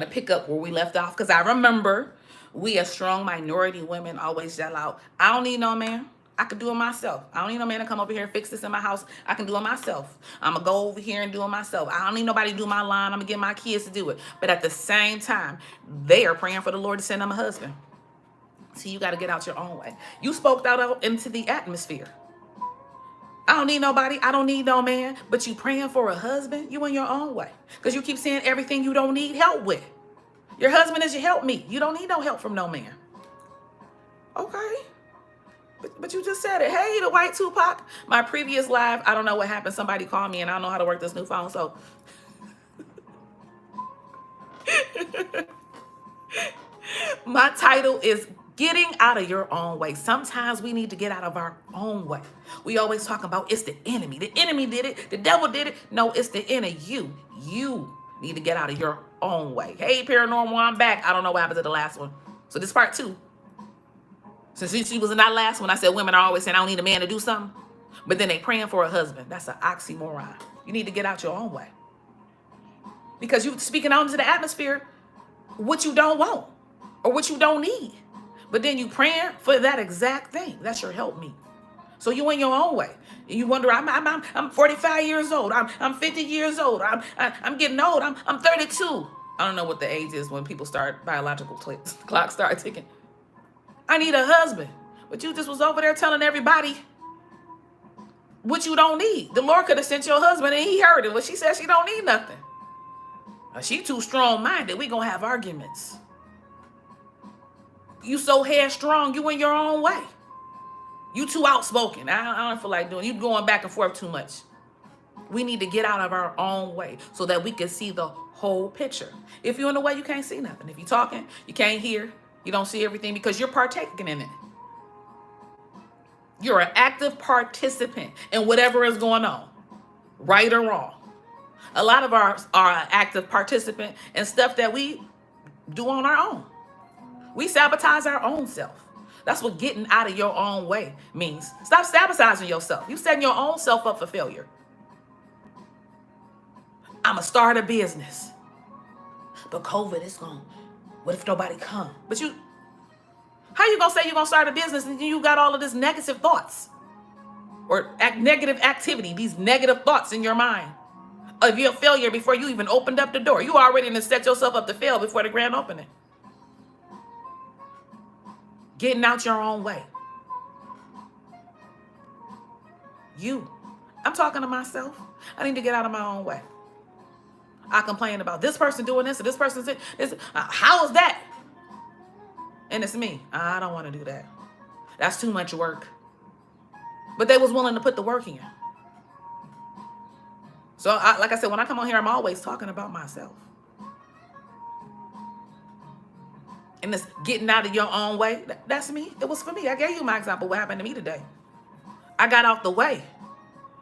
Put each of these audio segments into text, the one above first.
to pick up where we left off, because I remember we as strong minority women always yell out, I don't need no man. I can do it myself. I don't need no man to come over here and fix this in my house. I can do it myself. I'm going to go over here and do it myself. I don't need nobody to do my line. I'm going to get my kids to do it. But at the same time, they are praying for the Lord to send them a husband. See, you got to get out your own way. You spoke that out into the atmosphere. I don't need nobody. I don't need no man. But you praying for a husband? You in your own way. Because you keep saying everything you don't need help with. Your husband is your help me. You don't need no help from no man. Okay. But you just said it. Hey, the white Tupac. My previous live, I don't know what happened. Somebody called me and I don't know how to work this new phone. So my title is Getting Out of Your Own Way. Sometimes we need to get out of our own way. We always talk about it's the enemy. The enemy did it. The devil did it. No, it's the inner you. You need to get out of your own way. Hey, paranormal, I'm back. I don't know what happened to the last one. So this part 2. Since she was in that last one, I said women are always saying I don't need a man to do something. But then they praying for a husband. That's an oxymoron. You need to get out your own way. Because you speaking out into the atmosphere what you don't want or what you don't need. But then you praying for that exact thing. That's your help me. So you in your own way. And you wonder, I'm 45 years old. I'm 50 years old. I'm getting old. I'm 32. I don't know what the age is when people start biological clocks start ticking. I need a husband. But you just was over there telling everybody what you don't need. The Lord could have sent your husband and he heard it. But she said she don't need nothing. She too strong-minded. We gonna have arguments. You so headstrong, you in your own way. You too outspoken. I don't feel like doing. You going back and forth too much. We need to get out of our own way so that we can see the whole picture. If you're in the way, you can't see nothing. If you're talking, you can't hear. You don't see everything because you're partaking in it. You're an active participant in whatever is going on, right or wrong. A lot of our are active participant in stuff that we do on our own. We sabotage our own self. That's what getting out of your own way means. Stop sabotaging yourself. You setting your own self up for failure. I'ma start a business. But COVID is gone. What if nobody come? But how you gonna say you're gonna start a business and you got all of this negative thoughts? Or negative activity, these negative thoughts in your mind of your failure before you even opened up the door. You already done set yourself up to fail before the grand opening. Getting out your own way. I'm talking to myself. I need to get out of my own way. I complain about this person doing this and this person's this. How is that? And it's me. I don't want to do that. That's too much work. But they was willing to put the work in. So like I said, when I come on here, I'm always talking about myself. And this getting out of your own way, that's me. It was for me. I gave you my example what happened to me today. I got out the way.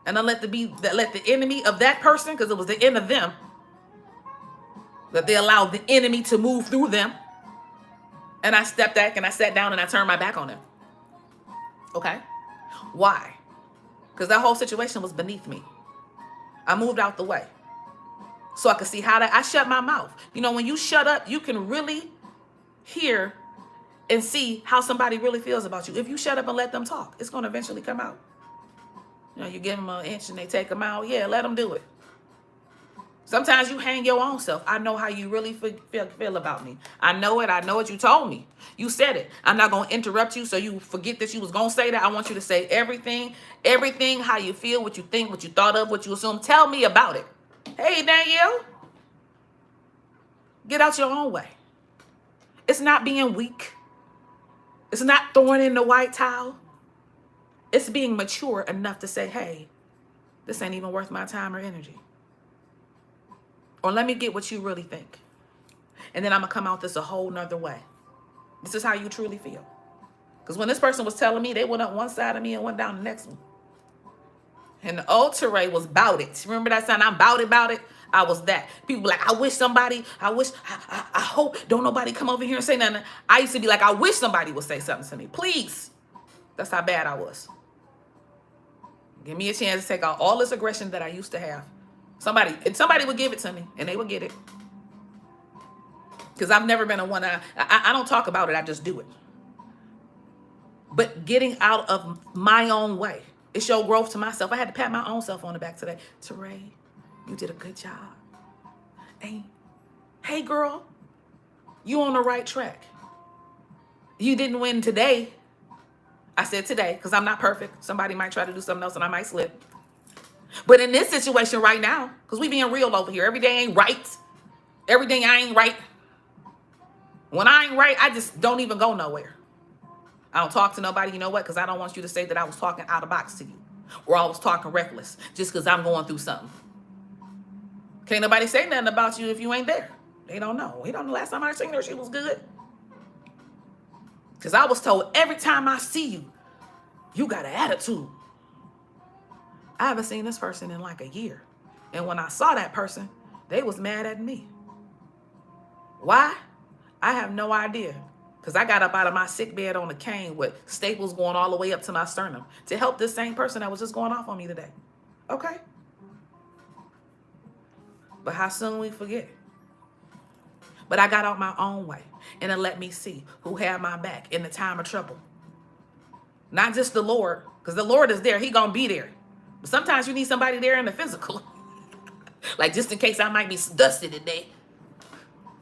And I let the enemy of that person, because it was the end of them, that they allowed the enemy to move through them. And I stepped back and I sat down and I turned my back on them. Okay? Why? Because that whole situation was beneath me. I moved out the way. So I could see I shut my mouth. You know, when you shut up, you can really hear and see how somebody really feels about you. If you shut up and let them talk, it's going to eventually come out. You know, you give them an inch and they take them out. Yeah, let them do it. Sometimes you hang your own self. I know how you really feel about me. I know it. I know what you told me. You said it. I'm not going to interrupt you so you forget that you was going to say that. I want you to say everything, how you feel, what you think, what you thought of, what you assume. Tell me about it. Hey, Danielle, get out your own way. It's not being weak. It's not throwing in the white towel. It's being mature enough to say, hey, this ain't even worth my time or energy. Or let me get what you really think. And then I'm going to come out this a whole nother way. This is how you truly feel. Because when this person was telling me, they went up one side of me and went down the next one. And the old Teray was bout it. Remember that sound? I'm bout it. I was that. People were like, I hope don't nobody come over here and say nothing. I used to be like, I wish somebody would say something to me. Please. That's how bad I was. Give me a chance to take out all this aggression that I used to have. Somebody would give it to me and they would get it. Because I've never been a one. I don't talk about it. I just do it. But getting out of my own way, it showed growth to myself. I had to pat my own self on the back today. Teray, you did a good job. Hey, girl, you on the right track. You didn't win today. I said today because I'm not perfect. Somebody might try to do something else and I might slip. But in this situation right now, because we being real over here, every day ain't right. Everything I ain't right. When I ain't right, I just don't even go nowhere. I don't talk to nobody. You know what? Because I don't want you to say that I was talking out of box to you. Or I was talking reckless just because I'm going through something. Can't nobody say nothing about you if you ain't there. They don't know. We don't know. Last time I seen her, she was good. Because I was told every time I see you, you got an attitude. I haven't seen this person in like a year. And when I saw that person, they was mad at me. Why? I have no idea. Because I got up out of my sick bed on a cane with staples going all the way up to my sternum to help this same person that was just going off on me today. Okay? But how soon we forget? But I got out my own way. And it let me see who had my back in the time of trouble. Not just the Lord. Because the Lord is there. He going to be there. But sometimes you need somebody there in the physical. Like just in case I might be dusty today.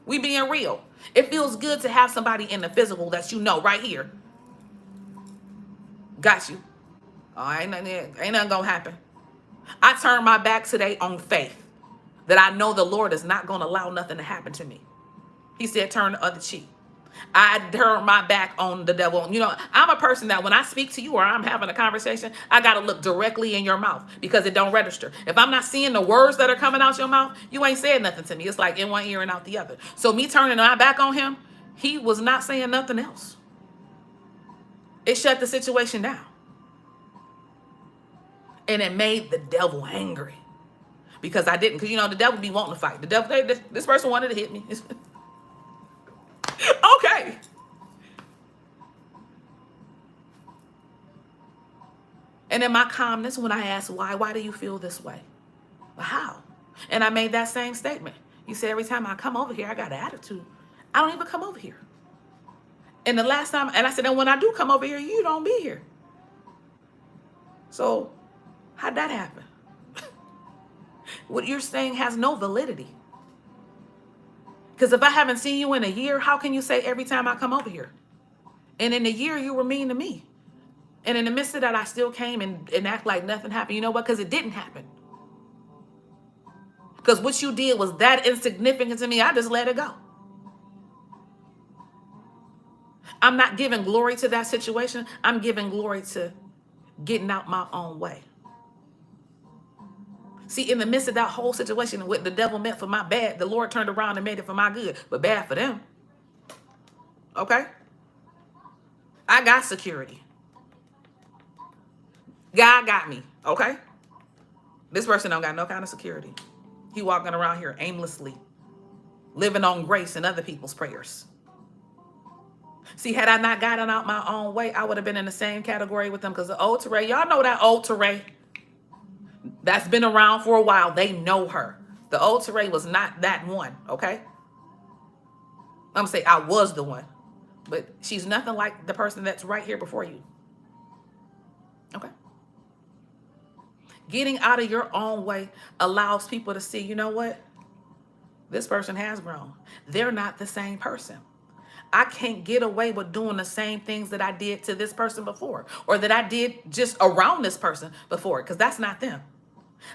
We being real. It feels good to have somebody in the physical that you know right here. Got you. Oh, ain't nothing gonna happen. I turned my back today on faith that I know the Lord is not gonna allow nothing to happen to me. He said, turn the other cheek. I turned my back on the devil. You know, I'm a person that when I speak to you or I'm having a conversation, I got to look directly in your mouth because it don't register. If I'm not seeing the words that are coming out your mouth, you ain't saying nothing to me. It's like in one ear and out the other. So me turning my back on him, he was not saying nothing else. It shut the situation down. And it made the devil angry because I didn't. Because, you know, the devil be wanting to fight. The devil, this person wanted to hit me. Okay. And in my calmness, when I asked why do you feel this way? Well, how? And I made that same statement. You said every time I come over here, I got an attitude. I don't even come over here. And the last time, and I said, and when I do come over here, you don't be here. So how'd that happen? What you're saying has no validity. Because if I haven't seen you in a year, how can you say every time I come over here? And in a year, you were mean to me. And in the midst of that, I still came and act like nothing happened. You know what? Because it didn't happen. Because what you did was that insignificant to me. I just let it go. I'm not giving glory to that situation. I'm giving glory to getting out my own way. See, in the midst of that whole situation, what the devil meant for my bad, the Lord turned around and made it for my good, but bad for them. Okay? I got security. God got me, okay? This person don't got no kind of security. He walking around here aimlessly, living on grace and other people's prayers. See, had I not gotten out my own way, I would have been in the same category with them because the old Teray, y'all know that old Teray that's been around for a while. They know her. The old Teray was not that one, okay? I'm going to say I was the one, but she's nothing like the person that's right here before you. Okay? Getting out of your own way allows people to see, you know what? This person has grown. They're not the same person. I can't get away with doing the same things that I did to this person before or that I did just around this person before because that's not them.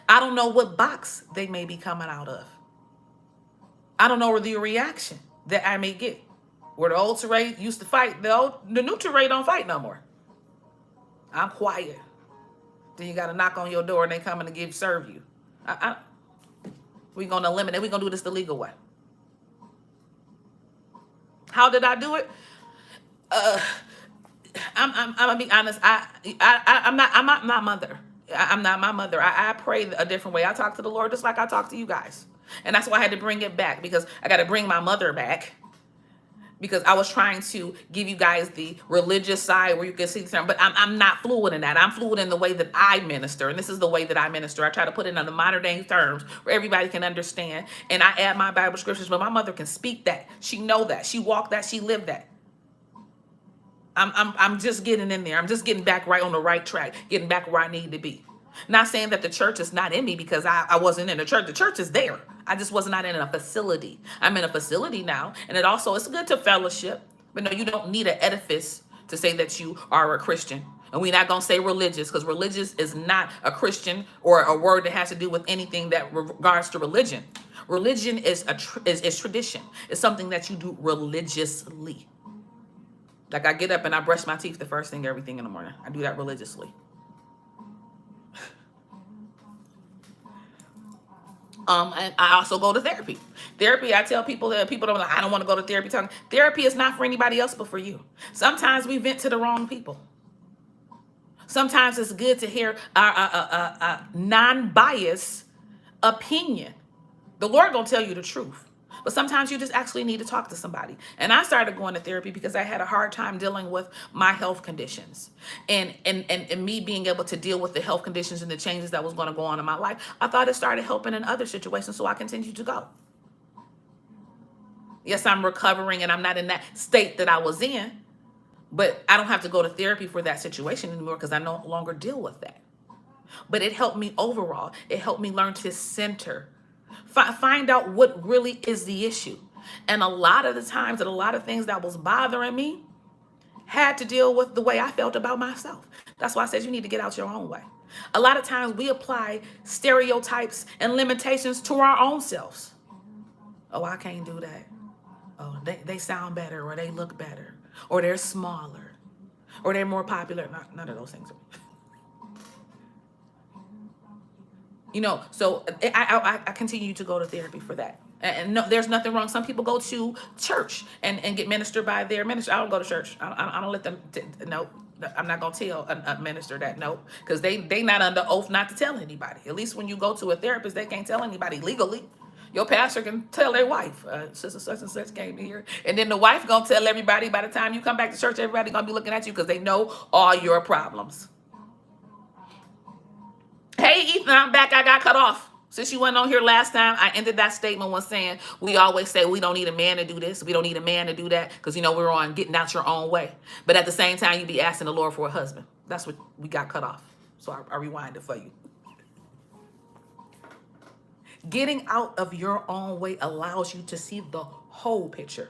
I don't know what box they may be coming out of. I don't know the reaction that I may get. Where the old Teray used to fight, the new Teray don't fight no more. I'm quiet. Then you got to knock on your door and they coming to serve you. We're going to eliminate. We're going to do this the legal way. How did I do it? I'm gonna be honest. I'm not my mother. I'm not my mother. I pray a different way. I talk to the Lord just like I talk to you guys. And that's why I had to bring it back because I got to bring my mother back. because I was trying to give you guys the religious side where you can see the term, but I'm not fluid in that. I'm fluid in the way that I minister, and this is the way that I minister. I try to put it in the modern day terms where everybody can understand, and I add my Bible scriptures, but my mother can speak that. She know that. She walked that. She lived that. I'm just getting in there. I'm just getting back right on the right track, getting back where I need to be. Not saying that the church is not in me because I wasn't in the church. The church is there. I just was not in a facility. I'm in a facility now. And it also, it's good to fellowship. But no, you don't need an edifice to say that you are a Christian. And we're not going to say religious, because religious is not a Christian or a word that has to do with anything that regards to religion. Religion is is tradition. It's something that you do religiously. Like I get up and I brush my teeth the first thing, everything in the morning. I do that religiously. And I also go to therapy. Therapy, I tell people that people don't like, I don't want to go to therapy. Therapy is not for anybody else but for you. Sometimes we vent to the wrong people. Sometimes it's good to hear a non-biased opinion. The Lord gonna tell you the truth. But sometimes you just actually need to talk to somebody. And I started going to therapy because I had a hard time dealing with my health conditions. And me being able to deal with the health conditions and the changes that was going to go on in my life, I thought it started helping in other situations, so I continued to go. Yes, I'm recovering and I'm not in that state that I was in, but I don't have to go to therapy for that situation anymore because I no longer deal with that. But it helped me overall. It helped me learn to center. Find out what really is the issue. And a lot of the times that a lot of things that was bothering me had to deal with the way I felt about myself. That's why I said you need to get out your own way. A lot of times we apply stereotypes and limitations to our own selves. Oh, I can't do that. Oh, they sound better, or they look better, or they're smaller, or they're more popular. None of those things. So I continue to go to therapy for that. And no, there's nothing wrong. Some people go to church and get ministered by their minister. I don't go to church. I don't let them. No, I'm not going to tell a minister that. No, because they not under oath not to tell anybody. At least when you go to a therapist, they can't tell anybody legally. Your pastor can tell their wife, sister such and such came here. And then the wife going to tell everybody. By the time you come back to church, everybody going to be looking at you because they know all your problems. Hey, Ethan, I'm back. I got cut off. Since you went on here last time, I ended that statement with saying, we always say we don't need a man to do this. We don't need a man to do that because, we're on getting out your own way. But at the same time, you be asking the Lord for a husband. That's what we got cut off. So I rewind it for you. Getting out of your own way allows you to see the whole picture.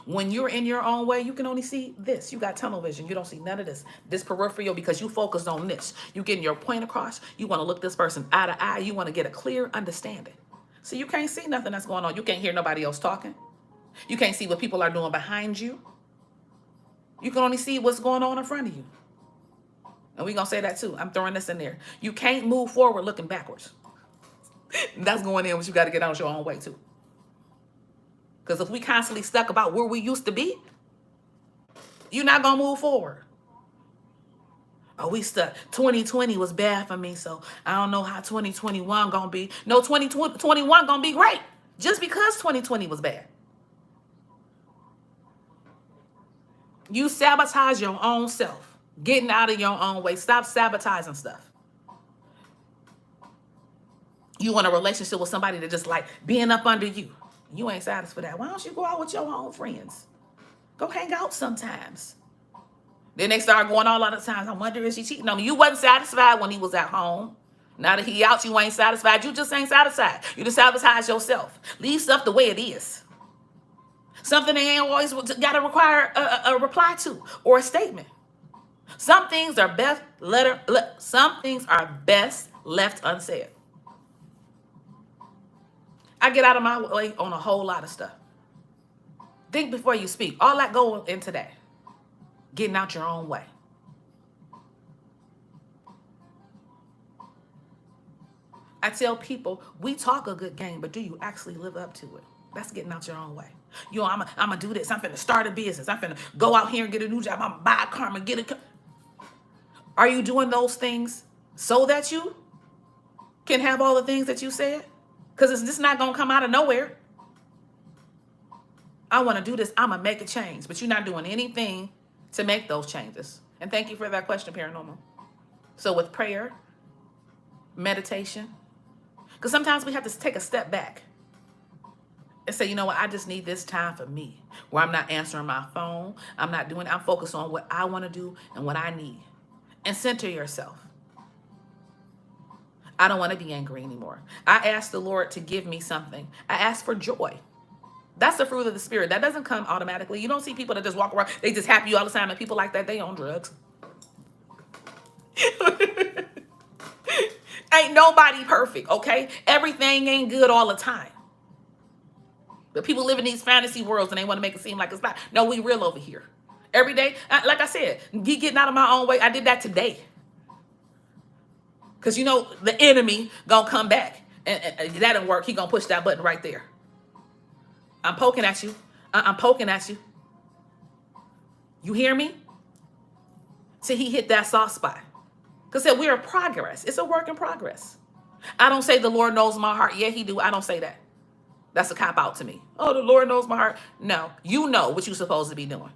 When you're in your own way, you can only see this. You got tunnel vision. You don't see none of this peripheral, because you focused on this. You getting your point across. You want to look this person eye to eye. You want to get a clear understanding. So you can't see nothing that's going on. You can't hear nobody else talking. You can't see what people are doing behind you. You can only see what's going on in front of you. And we're going to say that too. I'm throwing this in there. You can't move forward looking backwards. That's going in, but you got to get out your own way too. Because if we constantly stuck about where we used to be, you're not going to move forward. Oh, we stuck. 2020 was bad for me, so I don't know how 2021 going to be. No, 2021 going to be great just because 2020 was bad. You sabotage your own self, getting out of your own way. Stop sabotaging stuff. You want a relationship with somebody that just like being up under you. You ain't satisfied for that. Why don't you go out with your own friends? Go hang out sometimes. Then they start going all other times. I wonder if she cheating on me. You wasn't satisfied when he was at home. Now that he out, you ain't satisfied. You just ain't satisfied. You just sabotage yourself. Leave stuff the way it is. Something they ain't always got to require a reply to or a statement. Some things are best left unsaid. I get out of my way on a whole lot of stuff. Think before you speak. All that go into that. Getting out your own way. I tell people, we talk a good game, but do you actually live up to it? That's getting out your own way. I'm going to do this. I'm finna start a business. I'm finna go out here and get a new job. I'm going to buy a car. I'm going to get a car. Are you doing those things so that you can have all the things that you said? Because it's just not going to come out of nowhere. I want to do this. I'm going to make a change. But you're not doing anything to make those changes. And thank you for that question, Paranormal. So with prayer, meditation, because sometimes we have to take a step back and say, you know what, I just need this time for me, where I'm not answering my phone. I'm focused on what I want to do and what I need. And center yourself. I don't want to be angry anymore. I asked the Lord to give me something. I asked for joy. That's the fruit of the Spirit. That doesn't come automatically. You don't see people that just walk around, they just happy all the time, and people like that, they on drugs. Ain't nobody perfect, okay? Everything ain't good all the time. But people live in these fantasy worlds and they want to make it seem like it's not. No, we real over here. Every day, like I said, getting out of my own way. I did that today. Because you know the enemy gonna come back. And that didn't work. He gonna push that button right there. I'm poking at you. I'm poking at you. You hear me? Till he hit that soft spot. Because we're in progress. It's a work in progress. I don't say the Lord knows my heart. Yeah, he do. I don't say that. That's a cop out to me. Oh, the Lord knows my heart. No, you know what you're supposed to be doing.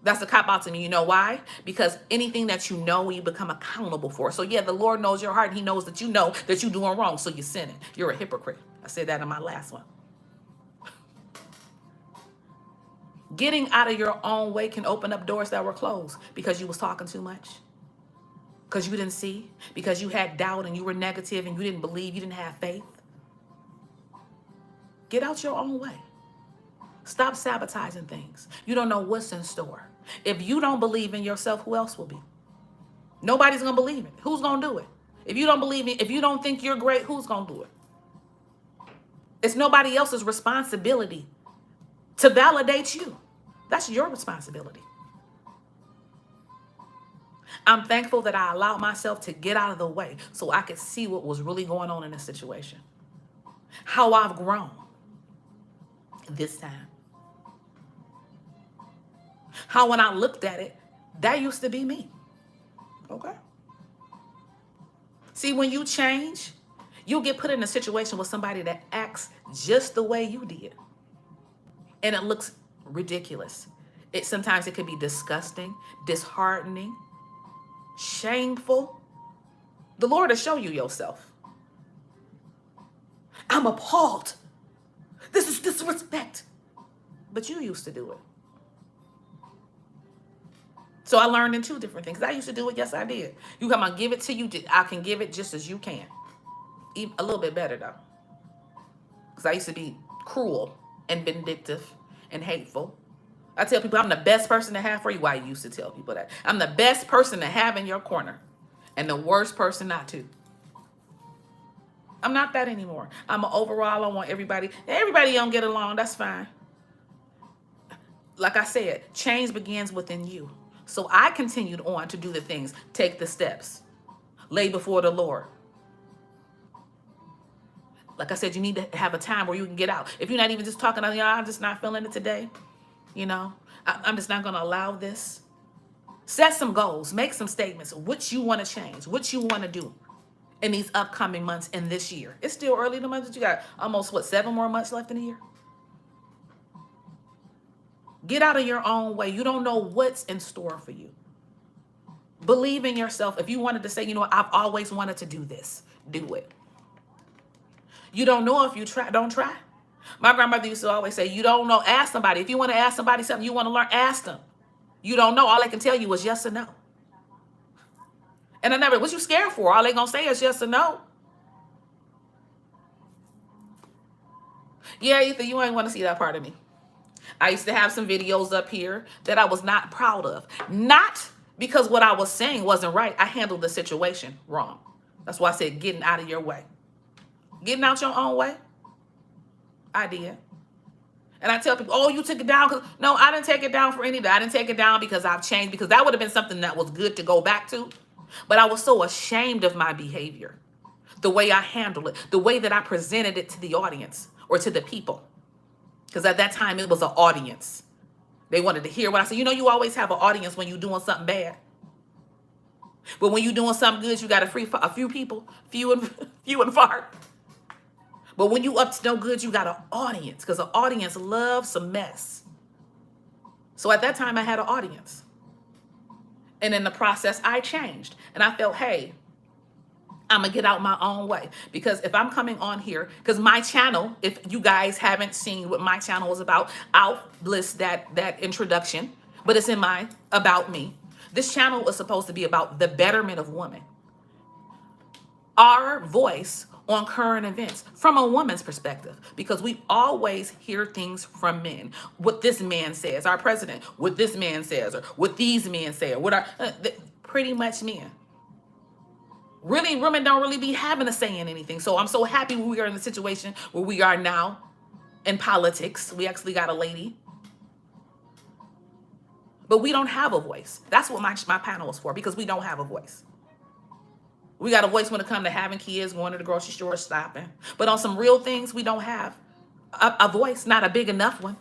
That's a cop out to me. You know why? Because anything that you know, you become accountable for. So yeah, the Lord knows your heart. And he knows that you know that you're doing wrong. So you're sinning. You're a hypocrite. I said that in my last one. Getting out of your own way can open up doors that were closed because you was talking too much. Because you didn't see. Because you had doubt and you were negative and you didn't believe. You didn't have faith. Get out your own way. Stop sabotaging things. You don't know what's in store. If you don't believe in yourself, who else will be? Nobody's going to believe it. Who's going to do it? If you don't believe it, if you don't think you're great, who's going to do it? It's nobody else's responsibility to validate you. That's your responsibility. I'm thankful that I allowed myself to get out of the way so I could see what was really going on in this situation. How I've grown this time. How when I looked at it, that used to be me. Okay? See, when you change, you'll get put in a situation with somebody that acts just the way you did. And it looks ridiculous. Sometimes it could be disgusting, disheartening, shameful. The Lord will show you yourself. I'm appalled. This is disrespect. But you used to do it. So I learned in two different things. I used to do it. Yes, I did. You come on, give it to you. I can give it just as you can. Even a little bit better, though. Because I used to be cruel and vindictive and hateful. I tell people I'm the best person to have for you. Well, I used to tell people that. I'm the best person to have in your corner. And the worst person not to. I'm not that anymore. I'm an overall. I want everybody don't get along. That's fine. Like I said, change begins within you. So I continued on to do the things, take the steps, lay before the Lord. Like I said, you need to have a time where you can get out. If you're not even just talking, I'm just not feeling it today. I'm just not going to allow this. Set some goals, make some statements, what you want to change, what you want to do in these upcoming months in this year. It's still early in the month. You got almost, 7 more months left in the year? Get out of your own way. You don't know what's in store for you. Believe in yourself. If you wanted to say, I've always wanted to do this, do it. You don't know if you try, don't try. My grandmother used to always say, you don't know, ask somebody. If you want to ask somebody something you want to learn, ask them. You don't know. All they can tell you is yes or no. And what you scared for? All they going to say is yes or no. Yeah, Ethan, you ain't want to see that part of me. I used to have some videos up here that I was not proud of. Not because what I was saying wasn't right. I handled the situation wrong. That's why I said getting out of your way. Getting out your own way. I did. And I tell people, oh, you took it down. No, I didn't take it down for anything. I didn't take it down because I've changed. Because that would have been something that was good to go back to. But I was so ashamed of my behavior. The way I handled it. The way that I presented it to the audience or to the people. Because at that time, it was an audience. They wanted to hear what I said. You always have an audience when you're doing something bad. But when you're doing something good, you got a few people, few and far. But when you up to no good, you got an audience, because the audience loves some mess. So at that time, I had an audience. And in the process, I changed. And I felt, hey, I'm going to get out my own way. Because if I'm coming on here, because my channel, if you guys haven't seen what my channel is about, I'll list that introduction. But it's in my About Me. This channel is supposed to be about the betterment of women. Our voice on current events from a woman's perspective, because we always hear things from men. What this man says, our president, what this man says, or what these men say, or what our pretty much men. Really, women don't really be having a say in anything. So I'm so happy we are in the situation where we are now in politics. We actually got a lady. But we don't have a voice. That's what my panel is for, because we don't have a voice. We got a voice when it comes to having kids, going to the grocery store, stopping. But on some real things, we don't have a voice, not a big enough one.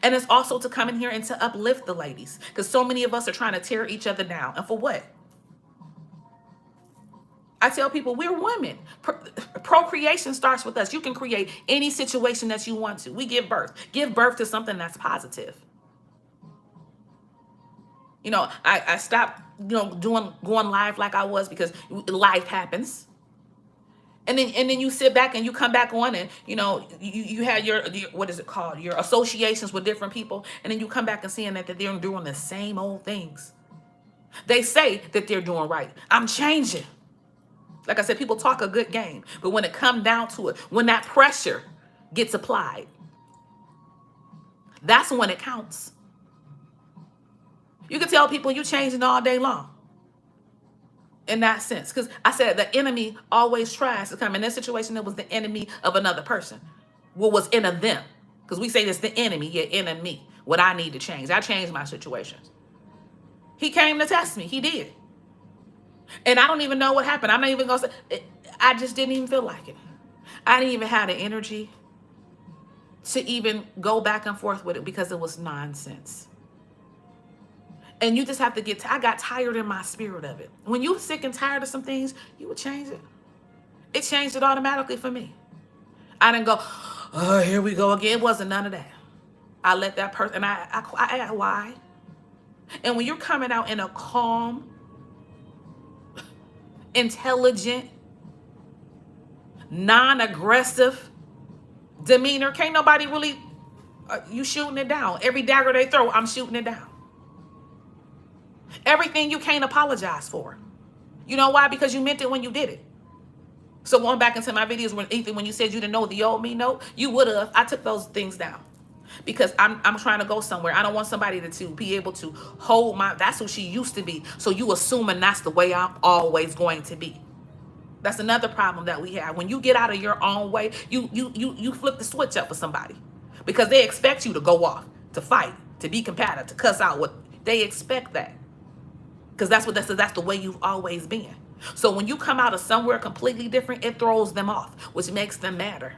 And it's also to come in here and to uplift the ladies, because so many of us are trying to tear each other down. And for what? I tell people, we're women. Procreation starts with us. You can create any situation that you want to. We give birth. Give birth to something that's positive. You know, I stopped, going live like I was, because life happens. And then you sit back and you come back on, and, you had your, what is it called? Your associations with different people. And then you come back and seeing that they're doing the same old things. They say that they're doing right. I'm changing. Like I said, people talk a good game. But when it comes down to it, when that pressure gets applied, that's when it counts. You can tell people you changing all day long in that sense. Because I said the enemy always tries to come. In this situation, it was the enemy of another person. What was in of them? Because we say it's the enemy, your enemy. What I need to change. I changed my situations. He came to test me. He did. And I don't even know what happened. I'm not even going to say. I just didn't even feel like it. I didn't even have the energy to even go back and forth with it, because it was nonsense. And you just have to I got tired in my spirit of it. When you're sick and tired of some things, you would change it. It changed it automatically for me. I didn't go, oh, here we go again. It wasn't none of that. I let that person, and I asked why. And when you're coming out in a calm, intelligent, non-aggressive demeanor, can't nobody really, you shooting it down. Every dagger they throw, I'm shooting it down. Everything you can't apologize for. You know why? Because you meant it when you did it. So going back into my videos, when you said you didn't know the old me, no, you would have. I took those things down, because I'm trying to go somewhere. I don't want somebody to be able to hold that's who she used to be. So you assuming that's the way I'm always going to be. That's another problem that we have. When you get out of your own way, you flip the switch up for somebody, because they expect you to go off, to fight, to be combative, to cuss out. What they expect that. Because that's the way you've always been. So when you come out of somewhere completely different, it throws them off, which makes them madder.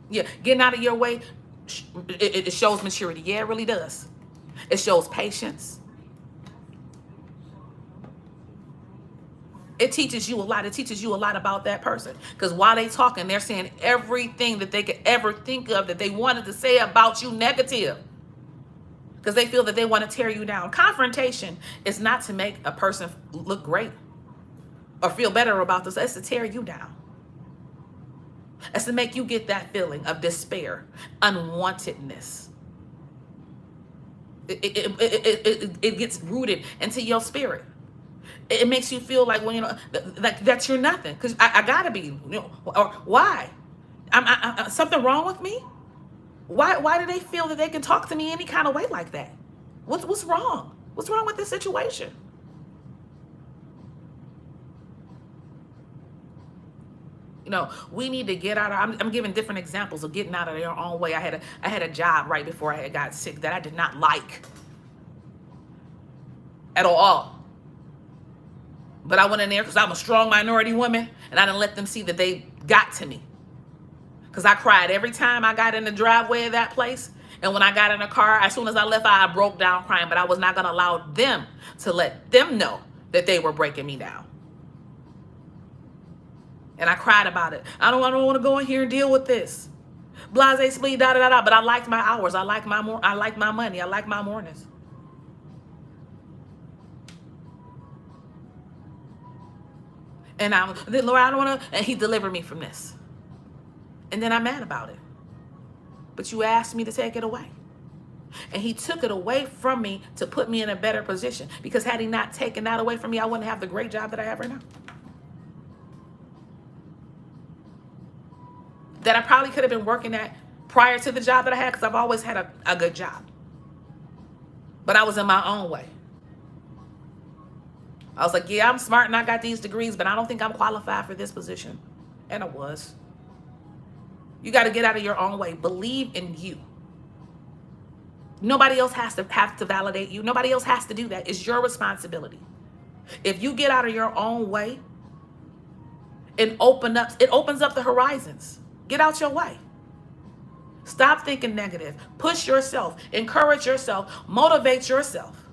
Yeah, getting out of your way, it shows maturity. Yeah, it really does. It shows patience. It teaches you a lot. It teaches you a lot about that person. Because while they talking, they're saying everything that they could ever think of that they wanted to say about you negative. Because they feel that they want to tear you down. Confrontation is not to make a person look great or feel better about this. It's to tear you down. It's to make you get that feeling of despair, unwantedness. It gets rooted into your spirit. It makes you feel like, well, that you're nothing. Because I gotta be, or why? Something wrong with me? Why do they feel that they can talk to me any kind of way like that? What's wrong? What's wrong with this situation? We need to get out of, I'm giving different examples of getting out of their own way. I had a job right before I got sick that I did not like at all. But I went in there because I'm a strong minority woman, and I didn't let them see that they got to me. Because I cried every time I got in the driveway of that place. And when I got in the car, as soon as I left, I broke down crying. But I was not going to allow them to let them know that they were breaking me down. And I cried about it. I don't want to go in here and deal with this. Blase, splee, da da da da. But I liked my hours. I liked my money. I liked my mornings. And Lord, I don't want to. And he delivered me from this. And then I'm mad about it. But you asked me to take it away. And he took it away from me to put me in a better position. Because had he not taken that away from me, I wouldn't have the great job that I have right now. That I probably could have been working at prior to the job that I had, because I've always had a good job. But I was in my own way. I was like, yeah, I'm smart and I got these degrees, but I don't think I'm qualified for this position. And I was. You got to get out of your own way. Believe in you. Nobody else has to validate you. Nobody else has to do that. It's your responsibility. If you get out of your own way, it opens up the horizons. Get out your way. Stop thinking negative. Push yourself. Encourage yourself. Motivate yourself.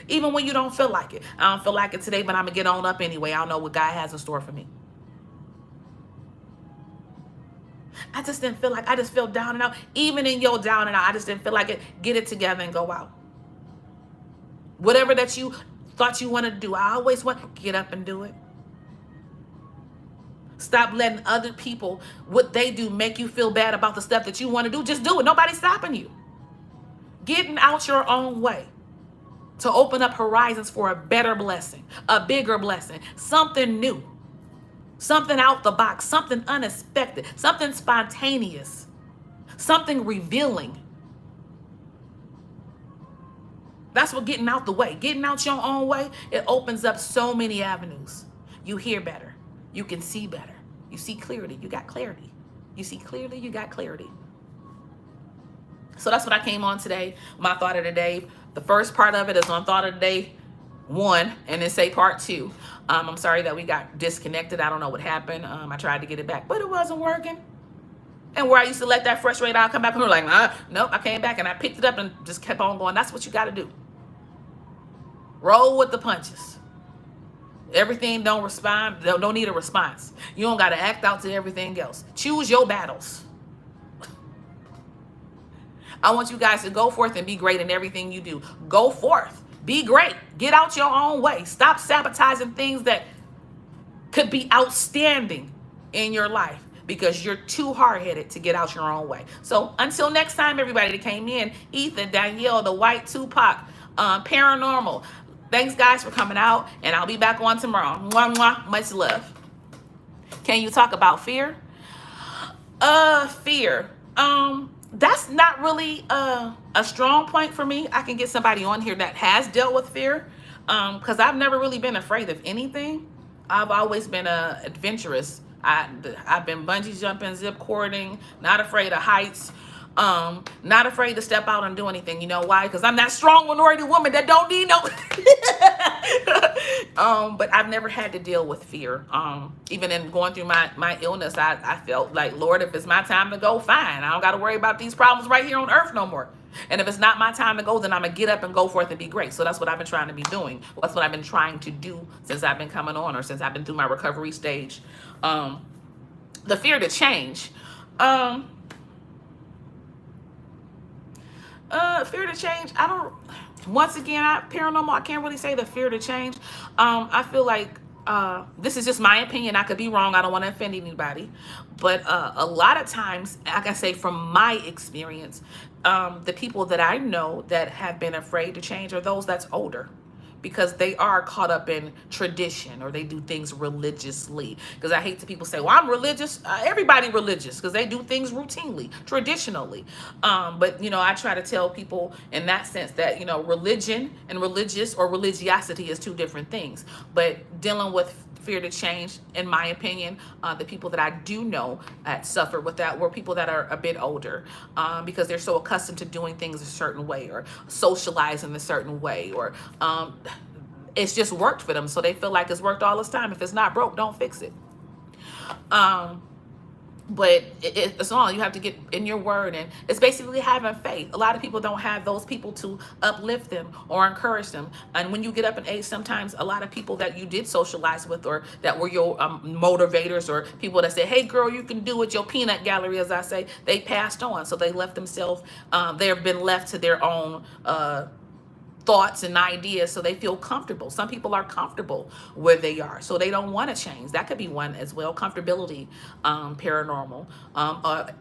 Even when you don't feel like it. I don't feel like it today, but I'm going to get on up anyway. I don't know what God has in store for me. I just didn't feel like, I just feel down and out. Even in your down and out, I just didn't feel like it. Get it together and go out. Whatever that you thought you wanted to do, I always want, get up and do it. Stop letting other people, what they do, make you feel bad about the stuff that you want to do. Just do it. Nobody's stopping you. Getting out your own way to open up horizons for a better blessing, a bigger blessing, something new, something out the box, something unexpected, something spontaneous, something revealing. That's what getting out the way. Getting out your own way, it opens up so many avenues. You hear better. You can see better. You see clearly. You got clarity. You see clearly. You got clarity. So that's what I came on today. My thought of the day. The first part of it is on thought of the day 1, and then say part 2. I'm sorry that we got disconnected. I don't know what happened. I tried to get it back, but it wasn't working. And where I used to let that frustrate out come back, and we're like, nope, I came back and I picked it up and just kept on going. That's what you got to do. Roll with the punches. Everything don't respond, don't need a response. You don't got to act out to everything else. Choose your battles. I want you guys to go forth and be great in everything you do. Go forth. Be great. Get out your own way. Stop sabotaging things that could be outstanding in your life because you're too hard-headed to get out your own way. So until next time, everybody that came in, Ethan, Danielle, the White Tupac, Paranormal. Thanks, guys, for coming out, and I'll be back on tomorrow. Mwah, mwah. Much love. Can you talk about fear? Fear. That's not really a strong point for me. I can get somebody on here that has dealt with fear, because I've never really been afraid of anything. I've always been adventurous. I've been bungee jumping, zip cording, not afraid of heights. Not afraid to step out and do anything. You know why? Because I'm that strong minority woman that don't need no. But I've never had to deal with fear. Even in going through my illness, I felt like, Lord, if it's my time to go, fine. I don't got to worry about these problems right here on earth no more. And if it's not my time to go, then I'm going to get up and go forth and be great. So that's what I've been trying to be doing. That's what I've been trying to do since I've been coming on, or since I've been through my recovery stage. The fear to change. Fear to change. Once again, paranormal, I can't really say the fear to change. I feel like this is just my opinion. I could be wrong. I don't want to offend anybody. But a lot of times, like I say, from my experience, the people that I know that have been afraid to change are those that's older, because they are caught up in tradition, or they do things religiously. Because I hate to people say, well, I'm religious. Everybody religious, because they do things routinely, traditionally. But, I try to tell people in that sense that, religion and religious or religiosity is two different things. But dealing with fear to change, in my opinion, the people that I do know that suffered with that were people that are a bit older, because they're so accustomed to doing things a certain way, or socializing a certain way, or it's just worked for them. So they feel like it's worked all this time. If it's not broke, don't fix it. But it's all you have to get in your word, and it's basically having faith. A lot of people don't have those people to uplift them or encourage them, and when you get up in age, sometimes a lot of people that you did socialize with, or that were your motivators, or people that say, hey girl, you can do it, your peanut gallery, as I say, they passed on, so they left themselves, they have been left to their own thoughts and ideas, so they feel comfortable. Some people are comfortable where they are, so they don't want to change. That could be one as well. Comfortability, paranormal.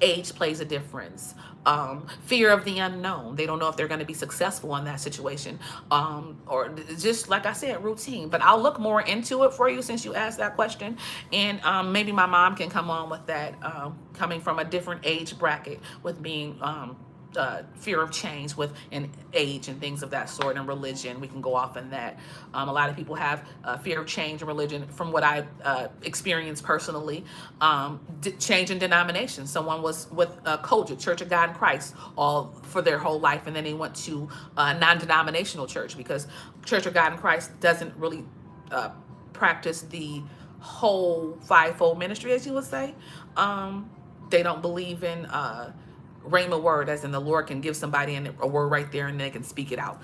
Age plays a difference. Fear of the unknown. They don't know if they're going to be successful in that situation, or just like I said, routine. But I'll look more into it for you since you asked that question, and maybe my mom can come on with that, coming from a different age bracket with being fear of change with an age and things of that sort, and religion. We can go off on that. A lot of people have fear of change and religion, from what I experienced personally. Change in denomination. Someone was with COGIC, Church of God in Christ, all for their whole life, and then they went to a non-denominational church, because Church of God in Christ doesn't really practice the whole fivefold ministry, as you would say. They don't believe in rhema word, as in the Lord can give somebody a word right there and they can speak it out.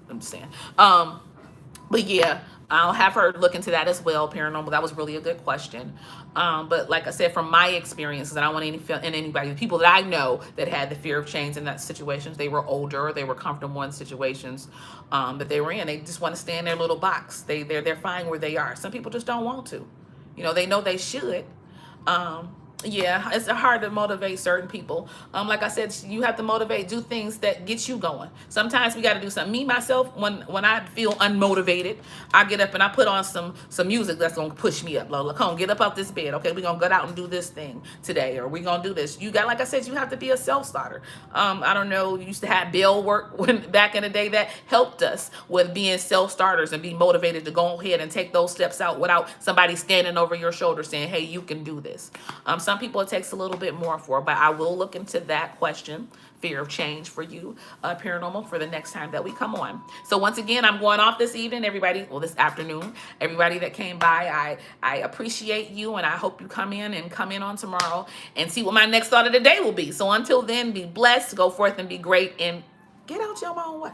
I'm just saying. But yeah, I'll have her look into that as well. Paranormal. That was really a good question. But like I said, from my experiences, I don't want anybody, the people that I know that had the fear of change in that situations, they were older, they were comfortable in situations that they were in. They just want to stay in their little box. They're fine where they are. Some people just don't want to. They know they should. Yeah, it's hard to motivate certain people. Like I said, you have to do things that get you going. Sometimes we got to do something. Me, myself, when I feel unmotivated, I get up and I put on some music that's going to push me up. Lola, come on, get up off this bed. Okay, we're going to get out and do this thing today, or we're going to do this. Like I said, you have to be a self-starter. I don't know, you used to have Bill work back in the day that helped us with being self-starters and be motivated to go ahead and take those steps out without somebody standing over your shoulder saying, hey, you can do this. Some people it takes a little bit more for, but I will look into that question, fear of change, for you, paranormal, for the next time that we come on. So once again, I'm going off this evening, everybody, this afternoon, everybody that came by, I appreciate you, and I hope you come in on tomorrow and see what my next thought of the day will be. So until then, be blessed, go forth and be great, and get out your own way.